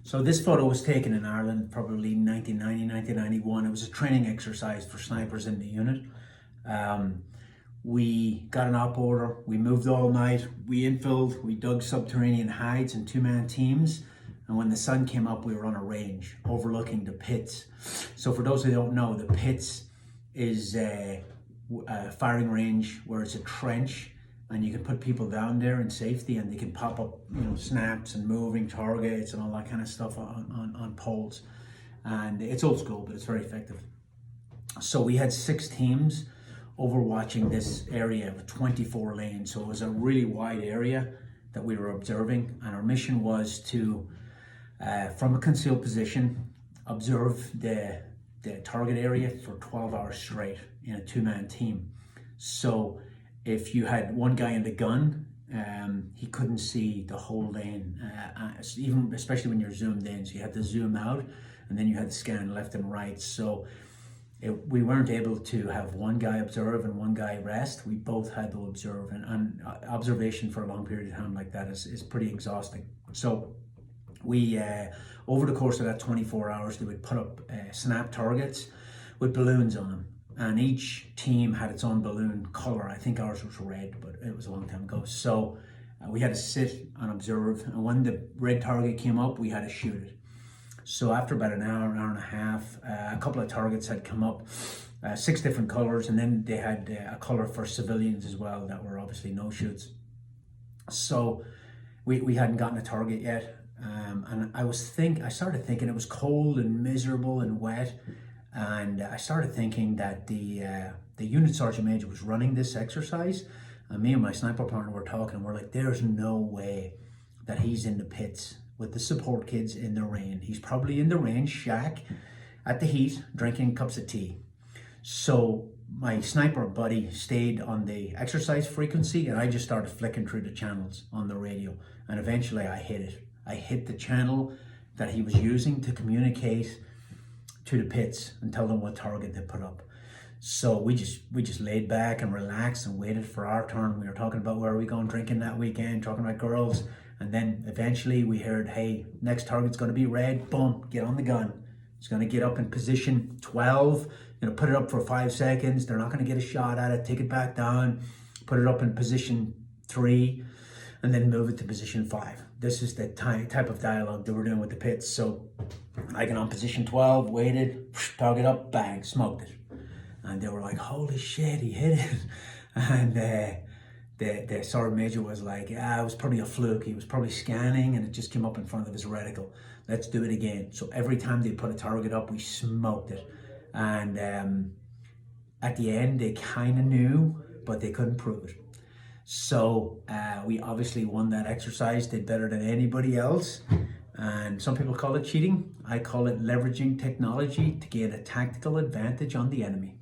So this photo was taken in Ireland, probably 1990, 1991. It was a training exercise for snipers in the unit. We got an op order, we moved all night, we infilled, we dug subterranean hides in two-man teams. And when the sun came up, we were on a range overlooking the pits. So for those who don't know, the pits is a firing range where it's a trench, and you can put people down there in safety, and they can pop up, snaps and moving targets and all that kind of stuff on poles. And it's old school, but it's very effective. So we had 6 teams overwatching this area with 24 lanes. So it was a really wide area that we were observing, and our mission was to, from a concealed position, observe the target area for 12 hours straight in a 2-man team. So if you had one guy in the gun, he couldn't see the whole lane, even especially when you're zoomed in. So you had to zoom out, and then you had to scan left and right. So we weren't able to have one guy observe and one guy rest. We both had to observe, and observation for a long period of time like that is pretty exhausting. So we, over the course of that 24 hours, they would put up snap targets with balloons on them. And each team had its own balloon color. I think ours was red, but it was a long time ago. So we had to sit and observe. And when the red target came up, we had to shoot it. So after about an hour and a half, a couple of targets had come up, 6 different colors. And then they had a color for civilians as well that were obviously no shoots. So we hadn't gotten a target yet. And I started thinking it was cold and miserable and wet. And I started thinking that the unit sergeant major was running this exercise, and me and my sniper partner were talking, and we're like, there's no way that he's in the pits with the support kids in the rain. He's probably in the rain, shack at the heat, drinking cups of tea. So my sniper buddy stayed on the exercise frequency, and I just started flicking through the channels on the radio, and eventually I hit it. I hit the channel that he was using to communicate to the pits and tell them what target they put up. So we just laid back and relaxed and waited for our turn. We were talking about where are we going drinking that weekend, talking about girls, and then eventually we heard, hey, next target's going to be red. Boom, get on the gun. It's going to get up in position 12, put it up for 5 seconds. They're not going to get a shot at it. Take it back down, put it up in position 3, and then move it to position 5. This is the type of dialogue that we're doing with the pits. So I got on position 12, waited, target up, bang, smoked it. And they were like, holy shit, he hit it. And the sergeant major was like, it was probably a fluke. He was probably scanning and it just came up in front of his reticle. Let's do it again. So every time they put a target up, we smoked it. And at the end, they kind of knew, but they couldn't prove it. So we obviously won that exercise, did better than anybody else. And some people call it cheating. I call it leveraging technology to gain a tactical advantage on the enemy.